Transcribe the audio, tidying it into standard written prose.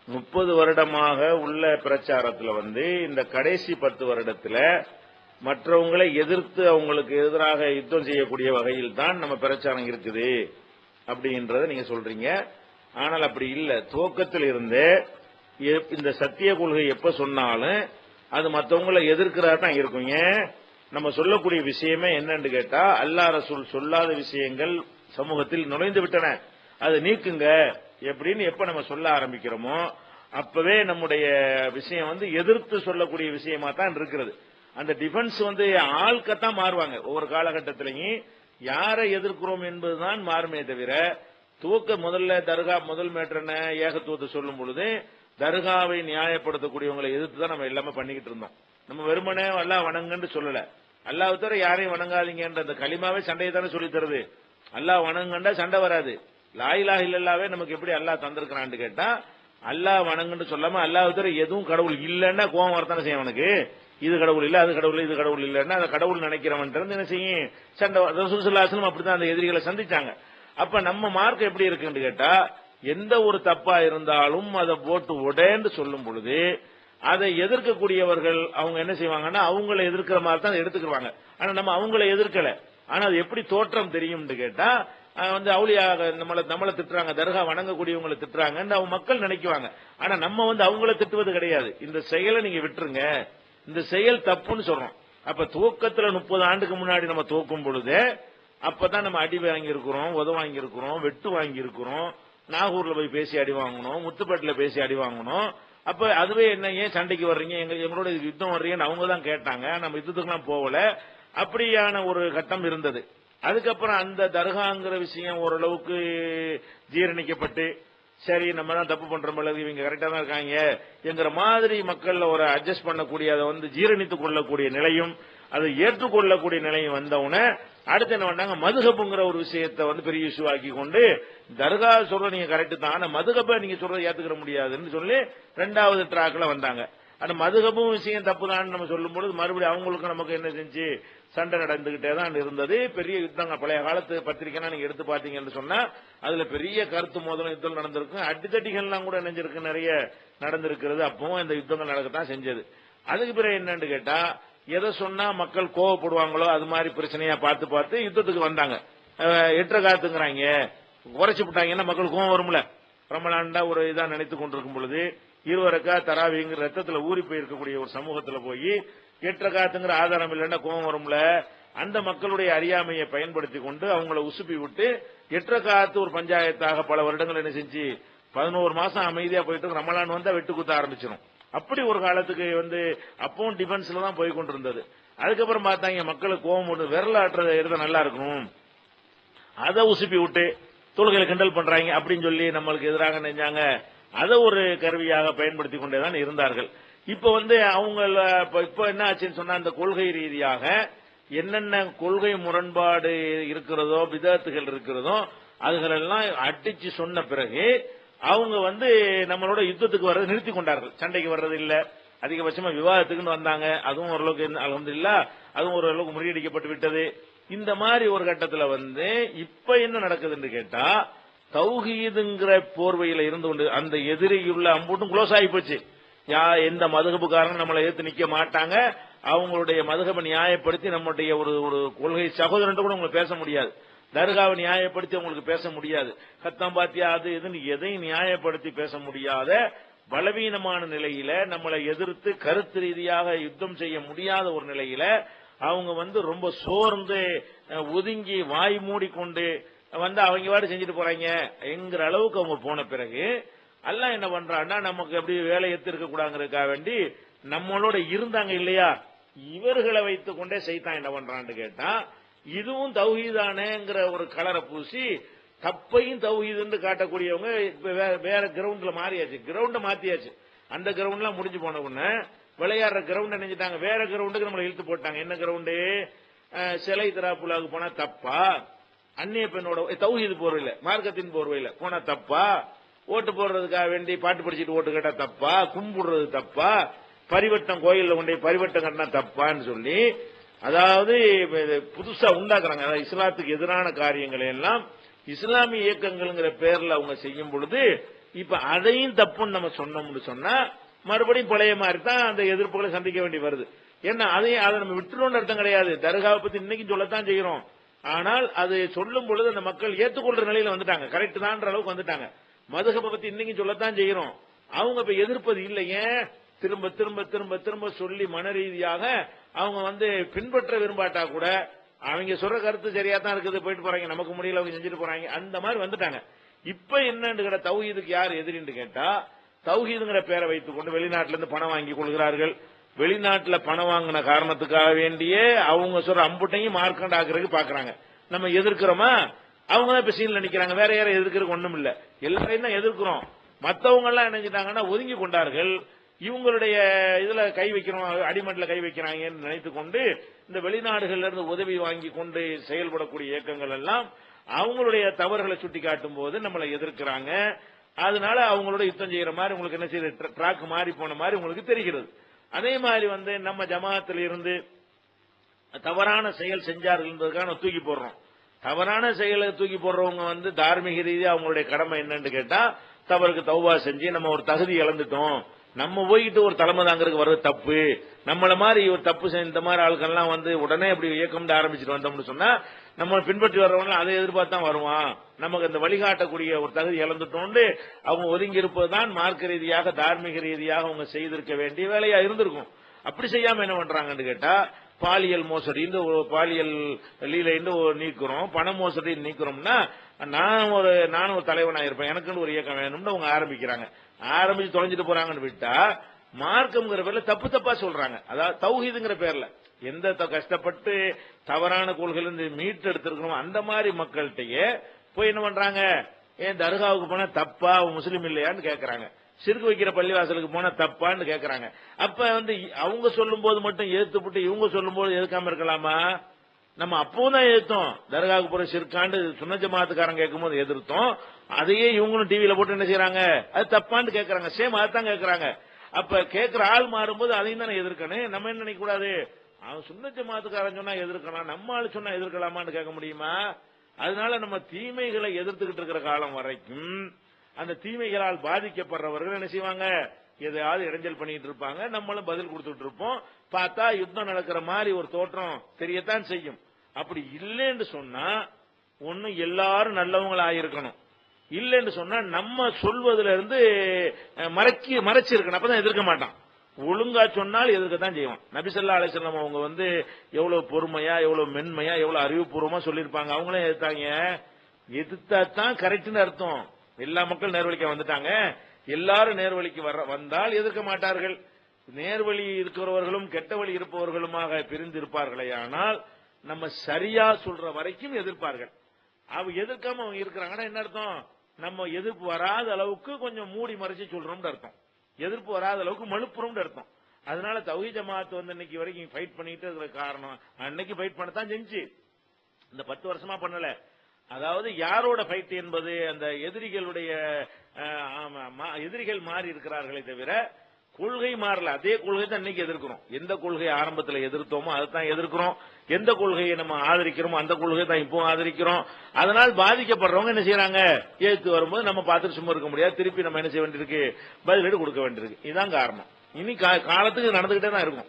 30 வருடமாக உள்ள பிரச்சாரத்துல இந்த கடைசி 10 வருடத்துல மற்றவங்களை எதிர்த்து அவங்களுக்கு எதிராக யுத்தம் செய்யக்கூடிய வகையில் தான் நம்ம பிரச்சாரம் இருக்குது அப்படின்றத நீங்க சொல்றீங்க. ஆனால் அப்படி இல்ல. துவக்கத்தில் இருந்தே இந்த சத்திய கொள்கை எப்ப சொன்னாலும் அது மற்றவங்களை எதிர்க்கிறதா தான் இருக்கும். ஏன் நம்ம சொல்லக்கூடிய விஷயமே என்னன்னு கேட்டா, அல்லாஹ் ரசூல் சொல்லாத விஷயங்கள் சமூகத்தில் நுழைந்து விட்டன, அதை நீக்குங்க எப்படின்னு எப்ப நம்ம சொல்ல ஆரம்பிக்கிறோமோ அப்பவே நம்முடைய விஷயம் எதிர்த்து சொல்லக்கூடிய விஷயமா தான் இருக்கிறது. அந்த டிஃபென்ஸ் ஆள்கத்தான் மாறுவாங்க. ஒவ்வொரு காலகட்டத்திலையும் யாரை எதிர்க்கிறோம் என்பதுதான் மாறுமே தவிர, முதல்ல தர்கா முதல் மேட்டர் ஏகத்துவத்தை சொல்லும் பொழுது தர்காவை நியாயப்படுத்தக்கூடியவங்களை எதிர்த்து தான் நம்ம எல்லாமே பண்ணிக்கிட்டு இருந்தோம். நம்ம வெறுமனே அல்லாஹ் வணங்குன்னு சொல்லல. அல்லாஹ் தவிர யாரையும் வணங்காதீங்கன்ற அந்த களிமாவே சண்டையை தானே சொல்லி தருது. அல்லாஹ் வணங்குண்டா சண்டை வராது. லா இலாஹ இல்லல்லாஹ்வே நமக்கு எப்படி அல்லாஹ் தந்திருக்கிறான்னு கேட்டா, அல்லாஹ் வணங்குன்னு சொல்லாம அல்லாஹ் தவிர எதுவும் கடவுள் இல்லைன்னா கோபம் வரத்தானே செய்யும். அவனுக்கு இது கடவுள் இல்ல, அது கடவுள், இது கடவுள் இல்லைன்னா அந்த கடவுள் நினைக்கிறவன் என்ன செய்யும், சண்டை. ரசூல் ஸல்லல்லாஹு அலைஹி வஸல்லம் அப்படித்தான் அந்த எதிரிகளை சந்திச்சாங்க. அப்ப நம்ம மார்க்கம் எப்படி இருக்குன்னு கேட்டா, எந்த ஒரு தப்பா இருந்தாலும் அதை போட்டு உடேன்னு சொல்லும் பொழுது அதை எதிர்க்கக்கூடியவர்கள் அவங்க என்ன செய்வாங்கன்னா அவங்களை எதிர்க்கிற மாதிரி தான் எடுத்துக்குவாங்க. ஆனா நம்ம அவங்களை எதிர்க்கல. ஆனா அது எப்படி தோற்றம் தெரியும்னு கேட்டா, அவுளியாக நம்மளை திட்டுறாங்க, தர்கா வணங்கக்கூடியவங்களை திட்டுறாங்கன்னு அவங்க மக்கள் நினைக்குவாங்க. ஆனா நம்ம அவங்கள திட்டுவது கிடையாது. இந்த செயலை நீங்க விட்டுருங்க, இந்த செயல் தப்புன்னு சொல்றோம். அப்ப துவக்கத்துல 30 ஆண்டுக்கு முன்னாடி நம்ம துவக்கும் பொழுது அப்பதான் நம்ம அடி வாங்கி இருக்கிறோம், உத வாங்கி இருக்கிறோம், வெட்டு வாங்கி இருக்கிறோம், நாகூர்ல போய் பேசி அடி வாங்கணும், முத்துப்பேட்டில் பேசி அடி வாங்கணும். அப்ப அதுவே என்ன, ஏன் சண்டைக்கு வர்றீங்க, எங்களோட யுத்தம் வர்றீங்கன்னு அவங்க தான் கேட்டாங்க. நம்ம யுத்தத்துக்குலாம் போகல. அப்படியான ஒரு கட்டம் இருந்தது. அதுக்கப்புறம் அந்த தர்காங்கிற விஷயம் ஓரளவுக்கு ஜீரணிக்கப்பட்டு, சரி நம்ம தான் தப்பு பண்ற மாதிரி இவங்க கரெக்டா தான் இருக்காங்க என்கிற மாதிரி மக்கள் ஒரு அட்ஜஸ்ட் பண்ணக்கூடிய, அதை ஜீரணித்துக் கொள்ளக்கூடிய நிலையும் அதை ஏற்றுக்கொள்ளக்கூடிய நிலையும் வந்தவுடனே அடுத்து என்ன பண்ணாங்க, மதுஹப்ங்கிற ஒரு விஷயத்தை பெரிய இஷ்யூ ஆக்கி கொண்டு, தர்கா சொல்ற நீங்க கரெக்ட் தான், ஆனா மதுஹப்பை நீங்க சொல்றதை ஏத்துக்கிற முடியாதுன்னு சொல்லி 2வது ட்ராக்ல வந்தாங்க. ஆனா மதுஹப்பும் விஷயம் தப்பு தான் நம்ம சொல்லும் பொழுது மறுபடியும் அவங்களுக்கு நமக்கு என்ன செஞ்சு சண்டை நடந்துகிட்டே தான் இருந்தது. பெரிய யுத்தங்கள் பழைய காலத்து பத்திரிகைனா நீங்க எடுத்து பாத்தீங்கன்னு சொன்னா அதுல பெரிய கருத்து மோதலும் யுத்தம் நடந்திருக்கு. அடித்தடிகள்லாம் கூட நினைஞ்சிருக்கு, நிறைய நடந்திருக்கிறது. அப்பவும் இந்த யுத்தங்கள் நடக்கத்தான் செஞ்சது. அதுக்கு பிறகு என்னன்னு கேட்டா, எதை சொன்னா மக்கள் கோவப்படுவாங்களோ அது மாதிரி பிரச்சனையா பார்த்து பார்த்து யுத்தத்துக்கு வந்தாங்க. 8 காத்துங்கிறாங்க, குறைச்சு விட்டாங்கன்னா மக்கள் கோவம் வரும்ல. ரமலான்டா ஒரு இதா நினைத்து கொண்டிருக்கும் பொழுது 20 ரக்காத் தராவீங்கிற ரத்தத்துல ஊறி போயிருக்கக்கூடிய ஒரு சமூகத்துல போய் 8 காத்துங்கிற ஆதாரம் இல்லைன்னா கோவம் வரும்ல. அந்த மக்களுடைய அறியாமையை பயன்படுத்தி கொண்டு அவங்கள உசுப்பி விட்டு 8 காத்து ஒரு பஞ்சாயத்தாக பல வருடங்கள் என்ன செஞ்சு 11 மாசம் அமைதியா போயிட்டு ரமலான் வந்தா வெட்டு குத்த ஆரம்பிச்சிடும். அப்படி ஒரு காலத்துக்கு அப்பவும் டிஃபென்ஸ்ல தான் போய் கொண்டிருந்தது. அதுக்கப்புறம் பார்த்தாங்க மக்களுக்கு கோவம் ஒன்று விரல் ஆட்டுறத எடுத்த நல்லா இருக்கும், அதை உசுப்பி விட்டு தொழுகையில கிண்டல் பண்றாங்க அப்படின்னு சொல்லி நம்மளுக்கு எதிராக நினைஞ்சாங்க. அதை ஒரு கருவியாக பயன்படுத்தி கொண்டேதான் இருந்தார்கள். இப்ப அவங்க இப்ப என்ன ஆச்சுன்னு சொன்னா, இந்த கொள்கை ரீதியாக என்னென்ன கொள்கை முரண்பாடு இருக்கிறதோ பிதத்துகள் இருக்கிறதோ அதுகளெல்லாம் அடிச்சு சொன்ன பிறகு அவங்க நம்மளோட யுத்தத்துக்கு வர்றது நிறுத்தி கொண்டார்கள். சண்டைக்கு வர்றது இல்ல, அதிகபட்சமா விவாதத்துக்குன்னு வந்தாங்க. அதுவும் ஓரளவுக்கு அல்ஹம்துலில்லாஹ் அதுவும் ஓரளவுக்கு முறியடிக்கப்பட்டு விட்டது. இந்த மாதிரி ஒரு கட்டத்துல இப்ப என்ன நடக்குதுன்னு கேட்டா, தௌஹீதுங்கிற போர்வையில இருந்து கொண்டு அந்த எதிரியுள்ள அம்பூட்டும் க்ளோஸ் ஆகி போச்சு. எந்த மதுஹபுக்காரங்க நம்மளை ஏத்து நிக்க மாட்டாங்க. அவங்களுடைய மதுஹபை நியாயப்படுத்தி நம்முடைய ஒரு கொள்கை சகோதரன் கூட உங்களுக்கு பேச முடியாது. தர்காவை நியாயப்படுத்தி உங்களுக்கு பேச முடியாது. கத்தம் பாத்தியா அது இதுன்னு எதையும் நியாயப்படுத்தி பேச முடியாத பலவீனமான நிலையில நம்மளை எதிர்த்து கருத்து ரீதியாக யுத்தம் செய்ய முடியாத ஒரு நிலையில அவங்க ரொம்ப சோர்ந்து ஒதுங்கி வாய் மூடிக்கொண்டு அவங்க வாடு செஞ்சுட்டு போறாங்க என்கிற அளவுக்கு அவங்க போன பிறகு அல்லாஹ் என்ன பண்றான்னா, நமக்கு எப்படி வேலை எடுத்திருக்க கூடாதுக்காக வேண்டி நம்மளோட இருந்தாங்க இல்லையா, இவர்களை வைத்துக் கொண்டே சைத்தான் என்ன பண்றான்னு கேட்டா, இதுவும் தௌஹீதானேங்கிற ஒரு கலரை பூசி தப்பையும் தௌஹீதுன்னு காட்டக்கூடியவங்க வேற கிரவுண்ட்ல மாறியாச்சு. கிரவுண்ட மாத்தியாச்சு. அந்த கிரவுண்ட்லாம் முடிஞ்சு போன உடனே விளையாடுற கிரவுண்ட் நினைச்சிட்டாங்க, வேற கிரவுண்டுக்கு நம்மளை இழுத்து போட்டாங்க. என்ன கிரவுண்டு, சிலை திராப்புலாவுக்கு போனா தப்பா, அந்நிய பெண்ணோட தௌஹீது போர்வையில மார்க்கத்தின் போர்வையில போனா தப்பா, ஓட்டு போடுறதுக்காக வேண்டி பாட்டு படிச்சுட்டு ஓட்டு கேட்டா தப்பா, கும்பிடுறது தப்பா, பரிவட்டம் கோயில்ல கொண்டே பரிவட்டம் கட்டினா தப்பான்னு சொல்லி அதாவது புதுசா உண்டாக்குறாங்க. அதாவது இஸ்லாத்துக்கு எதிரான காரியங்களை எல்லாம் இஸ்லாமிய இயக்கங்கள்ங்கிற பேர்ல அவங்க செய்யும் பொழுது இப்ப அதையும் தப்புன்னு நம்ம சொன்னோம்னு சொன்னா மறுபடியும் பழைய மாதிரி தான் அந்த எதிர்ப்புகளை சந்திக்க வேண்டி வருது. ஏன்னா அதை நம்ம விட்டுறோம்னு அர்த்தம் கிடையாது. தர்காவை பத்தி இன்னைக்கு சொல்லத்தான் செய்கிறோம். ஆனால் அது சொல்லும் பொழுது அந்த மக்கள் ஏற்றுக்கொள்ற நிலையில வந்துட்டாங்க, கரெக்ட் தான்ற அளவுக்கு வந்துட்டாங்க. மதுஹபை பத்தி இன்னைக்கு சொல்லத்தான் செய்கிறோம். அவங்க இப்ப எதிர்ப்பது இல்லையே, திரும்ப திரும்ப திரும்ப திரும்ப சொல்லி மன ரீதியாக அவங்க பின்பற்ற விரும்பாட்டா கூட அவங்க சொல்ற கருத்து சரியா தான் இருக்குது, போயிட்டு போறாங்க, நமக்கு முடியல அவங்க செஞ்சுட்டு போறாங்க, அந்த மாதிரி வந்துட்டாங்க. இப்ப என்னன்னு கேட்டா தௌஹீதுக்கு யார் எதிரின்னு கேட்டா, தௌஹீதுங்கிற பேரை வைத்துக் கொண்டு வெளிநாட்டில இருந்து பணம் வாங்கி கொள்கிறார்கள். வெளிநாட்டுல பணம் வாங்கின காரணத்துக்காக வேண்டியே அவங்க சொல்ற அம்புட்டையும் மார்க்கண்டாக்குறதுக்கு பாக்குறாங்க. நம்ம எதிர்க்கிறோமா? அவங்க தான் இப்ப சீன்ல நிக்கிறாங்க. வேற யாரும் எதிர்க்கிறதுக்கு ஒண்ணும் இல்ல, எல்லாரையும் தான் எதிர்க்கிறோம். மத்தவங்க எல்லாம் நினைச்சிட்டாங்கன்னா ஒதுங்கி கொண்டார்கள். இவங்களுடைய இதுல கை வைக்கிறோம், அடிமட்டில் கை வைக்கிறாங்கன்னு நினைத்துக் கொண்டு இந்த வெளிநாடுகள்ல இருந்து உதவி வாங்கி கொண்டு செயல்படக்கூடிய இயக்கங்கள் எல்லாம் அவங்களுடைய தவறுகளை சுட்டி காட்டும் போது நம்மளை எதிர்க்கிறாங்க. அதனால அவங்களோட யுத்தம் செய்யற மாதிரி உங்களுக்கு என்ன செய்யுது, ட்ராக் மாறி போன மாதிரி உங்களுக்கு தெரிகிறது. அதே மாதிரி நம்ம ஜமாத்தில் இருந்து தவறான செயல் செஞ்சார்கள் என்பதற்காக தூக்கி போடுறோம். தவறான செயலை தூக்கி போடுறவங்க தார்மீக ரீதியா அவங்களுடைய கடமை என்னன்னு கேட்டா, தவறுக்கு தௌபா செஞ்சு நம்ம ஒரு தகுதி இழந்துட்டோம், நம்ம போயிட்டு ஒரு தலைமை தாங்கிறதுக்கு வர்றது தப்பு, நம்மள மாதிரி ஒரு தப்பு இந்த மாதிரி ஆட்கள்லாம் உடனே அப்படி இயக்கம் ஆரம்பிச்சுட்டு வந்தோம்னு சொன்னா நம்ம பின்பற்றி வர்றவங்க அதை எதிர்பார்த்து தான் வருவான். நமக்கு அந்த வழிகாட்டக்கூடிய ஒரு தகுதி இழந்துட்டோம்னு அவங்க ஒதுங்கி இருப்பதுதான் மார்க்க ரீதியாக தார்மீக ரீதியாக அவங்க செய்திருக்க வேண்டிய வேலையா இருந்திருக்கும். அப்படி செய்யாம என்ன பண்றாங்கன்னு கேட்டா, பாலியல் மோசடி பாலியல் லீலைன்னு நீக்கிறோம், பண மோசடி நீக்கிறோம்னா நானும் ஒரு தலைவனா இருப்பேன், எனக்குன்னு ஒரு இயக்கம் வேணும்னு அவங்க ஆரம்பிக்கிறாங்க. ஆரம்பிச்சு தொலைஞ்சிட்டு போறாங்கன்னு விட்டா மார்க்கம்ங்கிற பேர்ல தப்பு தப்பா சொல்றாங்க. அதாவது தௌஹீதுங்கிற பேர்ல எந்த கஷ்டப்பட்டு தவறான கொள்கையிலிருந்து மீட்டு எடுத்திருக்கிறோம் அந்த மாதிரி மக்கள்கிட்டயே போய் என்ன பண்றாங்க, ஏன் தர்காவுக்கு போனா தப்பா, அவன் முஸ்லீம் இல்லையான்னு கேட்கறாங்க. சிறுக்கு வைக்கிற பள்ளிவாசலுக்கு போனா தப்பான்னு கேட்கறாங்க. அப்ப அவங்க சொல்லும் போது மட்டும் ஏத்துப்பட்டு இவங்க சொல்லும் போது எதுக்காம இருக்கலாமா? நம்ம அப்பவும் தான் எதிர்த்தோம். தர்காவுக்கு போற சிறுக்காண்டு சுன்ன ஜமாத்துக்காரன் கேட்கும் போது எதிர்த்தோம். அதையே இவங்களும் டிவியில போட்டு என்ன செய்யறாங்க, அது தப்பான்னு கேட்கறாங்க. சேம் அதான் கேட்கறாங்க. அப்ப கேட்கிற ஆள் மாறும்போது அதையும் தானே எதிர்க்கணும். நம்ம என்ன நினைக்க கூடாது, அவன் சுன்ன ஜமாத்துக்காரன் சொன்னா எதிர்க்கலாம், நம்ம ஆளு சொன்னா எதிர்க்கலாமான்னு கேட்க முடியுமா? அதனால நம்ம தீமைகளை எதிர்த்துக்கிட்டு இருக்கிற காலம் வரைக்கும் அந்த தீமைகளால் பாதிக்கப்படுறவர்கள் என்ன செய்வாங்க, எதையாவது இடைஞ்சல் பண்ணிட்டு இருப்பாங்க, நம்மளும் பதில் கொடுத்துட்டு இருப்போம். பார்த்தா யுத்தம் நடக்கிற மாதிரி ஒரு தோற்றம் தெரியத்தான் செய்யும். அப்படி இல்லைன்னு சொன்னா ஒண்ணு எல்லாரும் நல்லவங்களா இருக்கணும், இல்லைன்னு சொன்னா நம்ம சொல்வதிலிருந்து இருந்து மறைச்சிருக்கணும். அப்பதான் எதிர்க்க மாட்டான். ஒழுங்கா சொன்னால் எதிர்க்கத்தான் செய்வான். நபி ஸல்லல்லாஹு அலைஹி வஸல்லம் அவங்க எவ்வளவு பொறுமையா, எவ்வளவு மென்மையா, எவ்வளவு அறிவுபூர்வமா சொல்லியிருப்பாங்க. அவங்களே எதிர்த்தாங்க. எதிர்த்தாதான் கரெக்ட்னு அர்த்தம். எல்லா மக்கள் நேர்வழிக்க வந்துட்டாங்க, எல்லாரும் நேர்வழிக்கு வந்தால் எதிர்க்க மாட்டார்கள். நேர்வழி இருக்கிறவர்களும் கெட்ட வழி இருப்பவர்களுமாக பிரிந்து இருப்பார்களே, ஆனால் நம்ம சரியா சொல்ற வரைக்கும் எதிர்ப்பார்கள். அவங்க எதிர்க்காம அவங்க இருக்கிறாங்கன்னா என்ன அர்த்தம், நம்ம எதிர்ப்பு வராத அளவுக்கு கொஞ்சம் மூடி மறைச்சு சொல்றோம்னு அர்த்தம், எதிர்ப்பு வராத அளவுக்கு மழுப்புறோம்னு அர்த்தம். அதனால தௌஹீத் ஜமாத் இன்னைக்கு வரைக்கும் ஃபைட் பண்ணிட்டு இருக்கிற காரணம், அன்னைக்கு ஃபைட் பண்ணத்தான் செஞ்சு இந்த 10 வருஷமா பண்ணல. அதாவது யாரோட ஃபைட் என்பது அந்த எதிரிகள் மாறி இருக்கிறார்களே தவிர கொள்கை மாறல. அதே கொள்கை தான் இன்னைக்கு எதிர்க்கிறோம். எந்த கொள்கையை ஆரம்பத்தில் எதிர்த்தோமோ அதைத்தான் எதிர்க்கிறோம். எந்த கொள்கையை நம்ம ஆதரிக்கிறோமோ அந்த கொள்கையை தான் இப்போ ஆதரிக்கிறோம். அதனால் பாதிக்கப்படுறவங்க என்ன செய்யறாங்க, ஏத்து வரும்போது நம்ம பார்த்துட்டு சும்மா இருக்க முடியாது, திருப்பி நம்ம என்ன செய்ய வேண்டியிருக்கு, பதிலீடு கொடுக்க வேண்டியிருக்கு. இதுதான் காரணம். இனி காலத்துக்கு நடந்துகிட்டே தான் இருக்கும்.